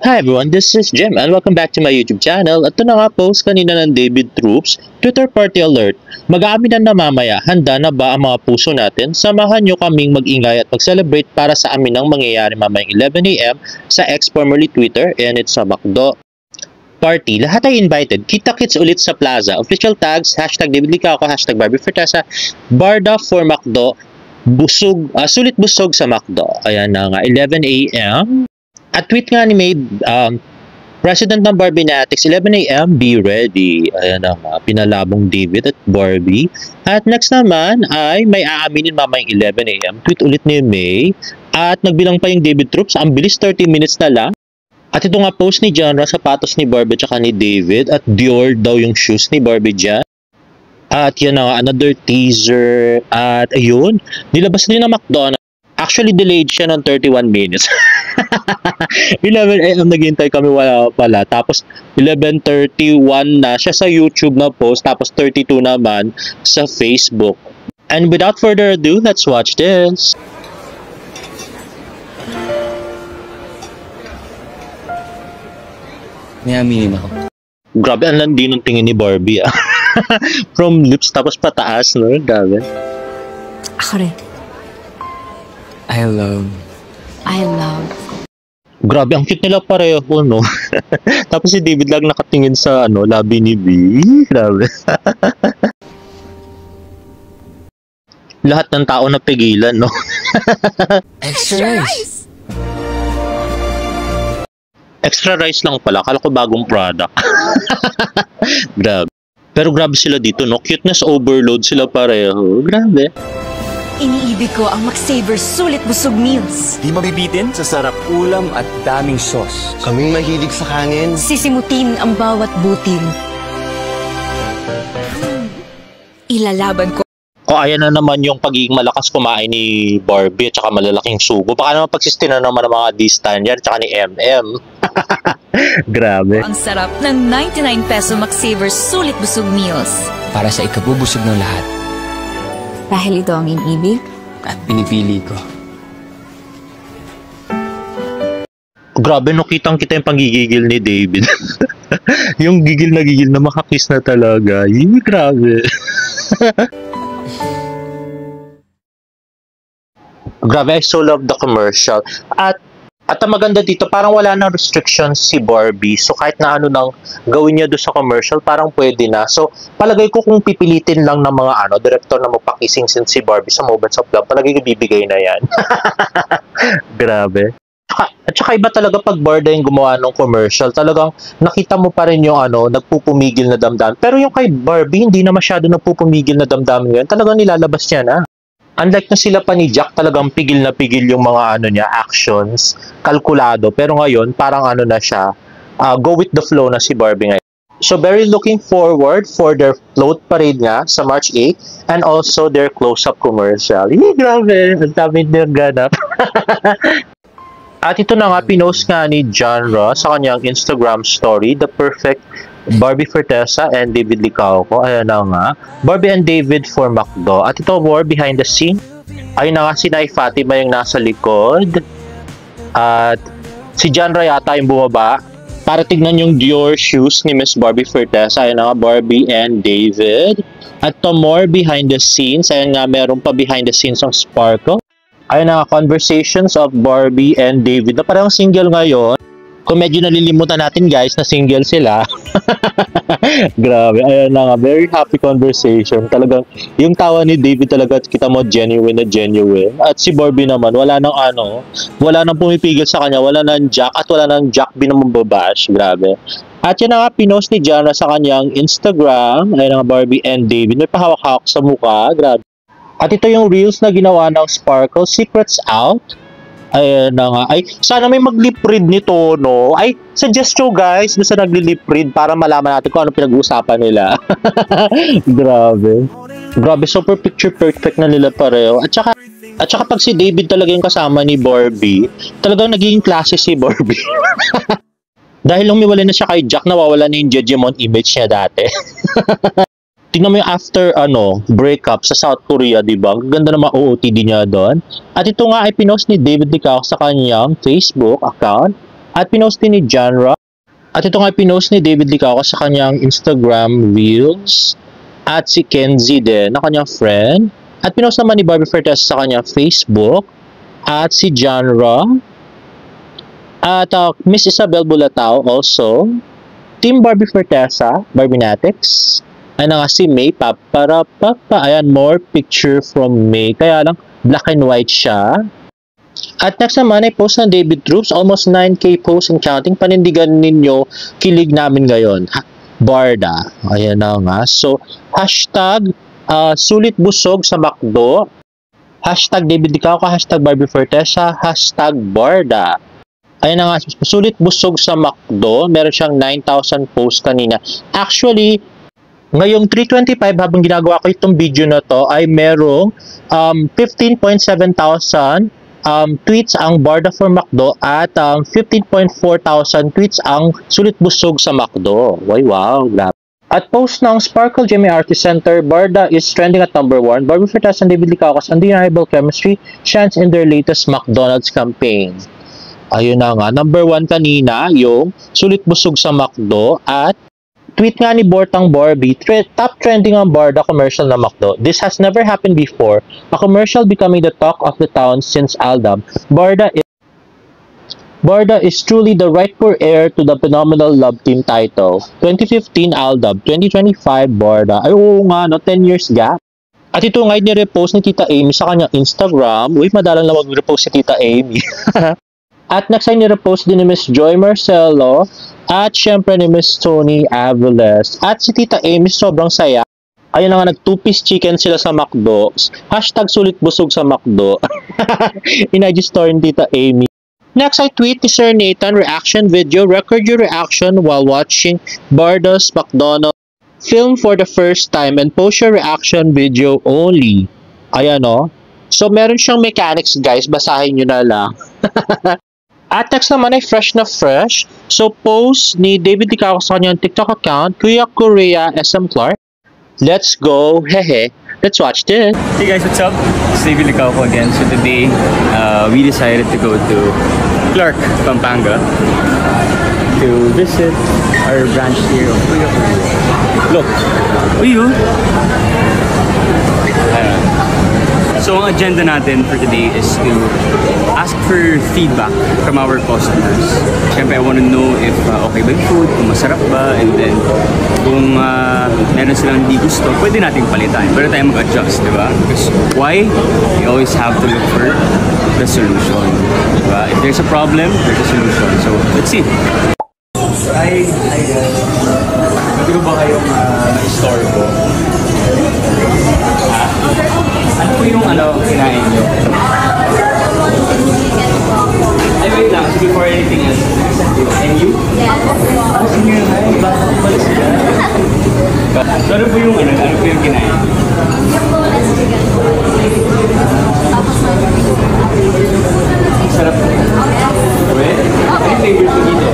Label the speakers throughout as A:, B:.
A: Hi everyone, this is Jim and welcome back to my YouTube channel. At ito na nga post kanina ng David Troops, Twitter party alert. Mag-aaminan na mamaya, handa na ba ang mga puso natin? Samahan nyo kaming mag-ingay at mag-celebrate para sa amin ang mangyayari mamayang 11 AM sa X formerly Twitter and it's sa McDo Party. Lahat ay invited. Kita-kits ulit sa plaza. Official tags, hashtag David Licauco, hashtag Barbie Fortesa, Barda for McDo, sulit busog sa McDo. Ayan na nga, 11 AM. At tweet nga ni May, President ng Barbie Natics, 11 AM, be ready. Ayan na nga, pinalabong David at Barbie. At next naman ay may aaminin mamayang 11 AM. Tweet ulit ni May. At nagbilang pa yung David Troops. Ang bilis, 30 minutes na lang. At ito nga post ni Genre, sapatos ni Barbie at ni David. At Dior daw yung shoes ni Barbie dyan. At yan na nga, another teaser. At ayun, nilabas din ng McDonald's. Actually, delayed siya ng 31 minutes. 11 AM naghintay kami, wala pala. Tapos 11:31 na siya sa YouTube na post. Tapos 32 naman sa Facebook. And without further ado, let's watch this.
B: May aminin ako.
A: Grabe, ang landi ng tingin ni Barbie. From lips tapos pataas, no? Grabe.
C: Ako rin.
B: I love.
A: Grabe, ang cute nila pareho, no? Tapos si David lang nakatingin sa labi ni B. Grabe. Lahat ng tao napigilan, no?
B: Extra rice.
A: Extra rice lang pala. Akala ko bagong product. Grabe. Pero grabe sila dito, no? Cuteness overload sila pareho. Grabe.
C: Iniibig ko ang McSaver Sulit Busog Meals.
B: Di mabibitin sa sarap ulam at daming sauce.
D: Kaming mahilig sa kanin.
C: Sisimutin ang bawat butil. Ilalaban ko.
A: O ayan na naman yung pagiging malakas kumain ni Barbie at saka malalaking sugo. Baka naman pagsistina naman ng mga D-stand yan at saka ni MM. Grabe.
C: Ang sarap ng 99 peso McSaver Sulit Busog Meals.
B: Para sa ikabubusog ng lahat.
C: Dahil ito ang inibig.
B: At pinipili ko.
A: Grabe, no, kitang-kita yung panggigigil ni David. Yung gigil na makakiss na talaga. Yun, grabe. Grabe, I so love the commercial. At ang maganda dito, parang wala nang restrictions si Barbie. So kahit na ano nang gawin niya doon sa commercial, parang pwede na. So palagay ko kung pipilitin lang ng mga director na magpakissing scene si Barbie sa Moments of Love, palagay ko bibigay na yan. Grabe. At saka iba talaga pag Barda yung gumawa ng commercial, talagang nakita mo pa rin yung nagpupumigil na damdamin. Pero yung kay Barbie, hindi na masyado nagpupumigil na damdamin ngayon. Talagang nilalabas niya na. Unlike na sila pa ni Jack, talagang pigil na pigil yung mga niya, actions, kalkulado. Pero ngayon, parang na siya, go with the flow na si Barbie ngayon. So very looking forward for their float parade nga sa March 8 and also their close-up commercial. Grabe, ang dami niyang ganap. At ito na nga, pinost nga ni Genre sa kanyang Instagram story, the perfect Barbie Fortesa and David Licauco. Ayan na nga. Barbie and David for McDo. At ito more behind the scene. Ayun na nga, si Nay Fatima yung nasa likod. At si Genre yata yung bumaba. Para tignan yung Dior shoes ni Miss Barbie Fortesa. Ayun na nga, Barbie and David. At ito more behind the scenes. Ayun nga, meron pa behind the scenes ng Sparkle. Ayun na nga, conversations of Barbie and David na parang single ngayon. Kung medyo nalilimutan natin guys na single sila. Grabe, ayun na nga, very happy conversation. Talagang yung tawa ni David talaga kita mo genuine na genuine. At si Barbie naman wala nang wala nang pumipigil sa kanya, wala nang Jack at wala nang Jack binambabash. Grabe. At yan na nga, pinost ni Jana sa kanyang Instagram. Ayun na nga, Barbie and David. May pahawak-hawak sa mukha. Grabe. At ito yung reels na ginawa ng Sparkle, Secrets Out. Ayan na nga. Ay, sana may mag-lip read nito, no? Ay, suggest nyo guys, sa nagli-lip read para malaman natin kung ano pinag-uusapan nila. Grabe. Grabe, super picture perfect na nila pareho. At saka pag si David talaga yung kasama ni Barbie, talagang naging klase si Barbie. Dahil lumiwalay na siya kay Jack, nawawala na yung Jejemon image niya dati. Tingnan mo yung after breakup sa South Korea, di ba? Ganda na mga OOTD niya doon. At ito nga ay pinost ni David Licauco sa kanyang Facebook account. At pinost din ni Genre. At ito nga pinost ni David Licao sa kanyang Instagram Reels. At si Kenzie din na kanyang friend. At pinost naman ni Barbie Fortes sa kanyang Facebook. At si Genre. At Miss Isabel Bulatao also. Team Barbie Fortesa, Barbinatics. Ano nga si May, Papa. Ayan, more picture from May. Kaya lang, black and white siya. At next naman ay post ng David Troops, almost 9K posts and counting. Panindigan ninyo, kilig namin ngayon. Barda. Ayan na nga. So, hashtag sulit busog sa McDo. Hashtag David Licao, hashtag Barbie Fortesa, hashtag Barda. Ayan na nga, sulit busog sa McDo. Meron siyang 9,000 posts kanina. Actually, ngayong 3:25 habang ginagawa ko itong video na to ay merong 15,700 tweets ang Barda for McDo at 15,400 tweets ang sulit busog sa McDo. Wow, grabe. At post ng Sparkle Jimmy Artist Center, Barda is trending at number 1. Barbie Fortes and David Licao undeniable chemistry shines in their latest McDonald's campaign. Ayun na nga, number 1 kanina yung sulit busog sa McDo at tweet nga ni Bortang Barbie, top trending ang Barda commercial na McDo. This has never happened before. A commercial becoming the talk of the town since Aldab. Barda is truly the rightful heir to the phenomenal Love Team title. 2015 Aldab, 2025 Barda. Ay oo nga, no, 10 years gap. At ito nga ni-repost ni Tita Amy sa kanyang Instagram. Uy, madalang lang mag-repost si Tita Amy. At next ay ni-repost din ni Miss Joy Marcelo. At syempre ni Miss Tony Aviles. At si Tita Amy sobrang saya. Ayun na nga, nag-2-piece chicken sila sa McDo. Hashtag sulit busog sa McDo. In-IG story ni Tita Amy. Next I tweet ni Sir Nathan reaction video. Record your reaction while watching Barda's McDonald's film for the first time and post your reaction video only. Ayan o. So meron siyang mechanics guys. Basahin nyo na lang. At next naman ay fresh na fresh. So post ni David Licao sa kanyang TikTok account, Kuya Korea SM Clark. Let's go, hehe. Let's watch this.
B: Hey guys, what's up? It's David Licao again. So today, we decided to go to Clark, Pampanga to visit our branch here of Kuya Korea. Look! Uy, oh! So ang agenda natin for today is to ask for feedback from our customers. Siyempre, I want to know if okay ba yung food, kung masarap ba, and then kung meron silang hindi gusto, pwede natin palitan. Pwede tayo mag-adjust, di ba? Because why? We always have to look for the solution. Diba? If there's a problem, there's a solution. So, let's see. Hi guys. Pwede ko ba kayong ma-store ko? Ano po yung kinain nyo? Ay, wait lang. So before anything else, and you? Yes. Sige na. Bakit pala sila? So ano po yung kinain?
E: Yung boneless chicken. Tapos
B: Sarap po. Well, ano yung favorite po dito?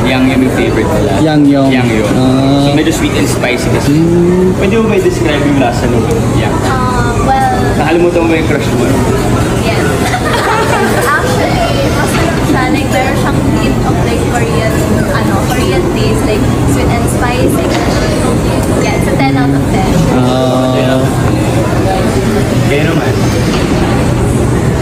B: Yang yung favorite nila. Yang. So medyo sweet and spicy kasi. Pwede mo ba i-describe yung lasa ng yang?
E: Well,
B: Nakalimutan mo ba yung crush mo?
E: yes. Actually, mas siya, like, meron siyang hint of like Korean taste, like sweet and spicy. Yeah, it's a 10 out of 10.
B: Kaya naman.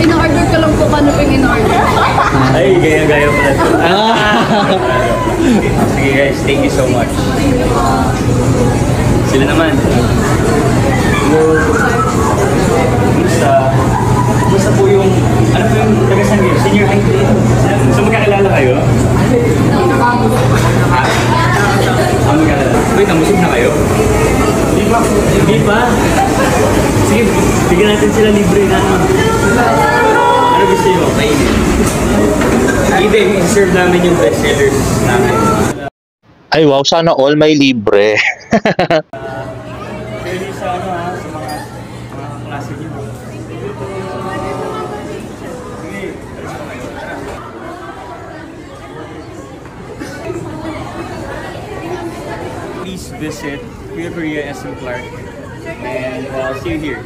E: In-order ko lang po paano yung in-order.
B: Ay, gaya-gaya pala ito. Sige guys, thank you so much. Sila naman. Kumusta po yung, ano po yung taga-san kayo? Senior high grade? So magkakilala kayo? Ha? Magkakilala. Wait, namusog na kayo? Hindi pa? Sige, bigyan natin sila libre na. Ano gusto nyo? Kainin. Even, serve namin yung best sellers namin.
A: Ay wow, sana all may libre.
B: Pero sa sa mga klase nyo. Please visit Kuya Korea SM Clark and see you here.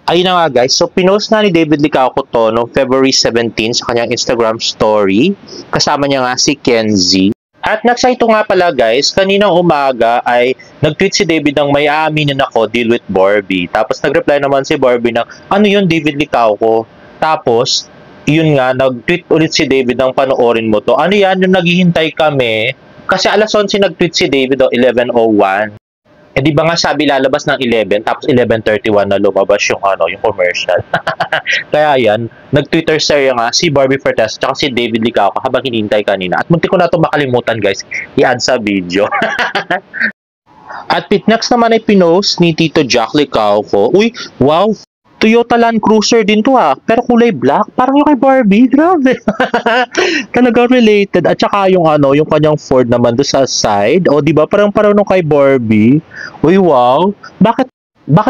A: Ayun na nga guys, so pinost nga ni David Licauco to noong February 17 sa kanyang Instagram story. Kasama niya nga si Kenzie. At nagsaito nga pala guys, kaninang umaga ay nag-tweet si David ng may aaminin ako, deal with Barbie. Tapos nag-reply naman si Barbie ng, ano yun David Licauco? Tapos, yun nga, nag-tweet ulit si David ng panoorin mo to. Ano yan, yung naghihintay kami? Kasi alas 11 nag-tweet si David o 11:01. Eh di ba nga sabi lalabas ng 11 tapos 11:31 na lumabas yung yung commercial. Kaya yan, nag-Twitter share nga si Barbie Fortes at si David Licauco habang hinintay kanina. At munti ko na ito makalimutan guys, i-add sa video. At next naman ay pinost ni Tito Jack Licauco. Uy, wow! Toyota Land Cruiser din to pero kulay black. Parang yung kay Barbie, grabe. Talaga related. At saka yung yung kanyang Ford naman do sa side. O di ba parang nung kay Barbie. Uy, wow. Bakit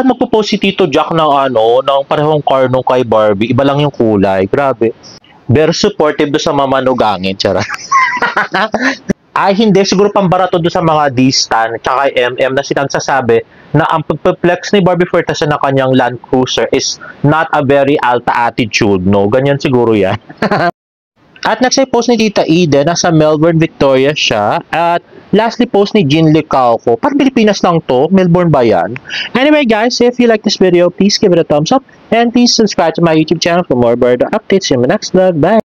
A: magpo-post si Tito Jack ng ng parehong car nung kay Barbie? Iba lang yung kulay. Grabe. Very supportive do sa mamanugangin, charot. Ay, hindi. Siguro pambarato doon sa mga D-Stan tsaka MM na sinagsasabi na ang pagpe-flex ni Barbie Fortes na kanyang Land Cruiser is not a very alta attitude, no? Ganyan siguro yan. At next ay post ni Tita Eden, nasa Melbourne, Victoria siya. At lastly post ni Jean Licauco. Parang Pilipinas lang to. Melbourne ba yan? Anyway guys, if you like this video, please give it a thumbs up. And please subscribe to my YouTube channel for more bird updates in my next vlog. Bye!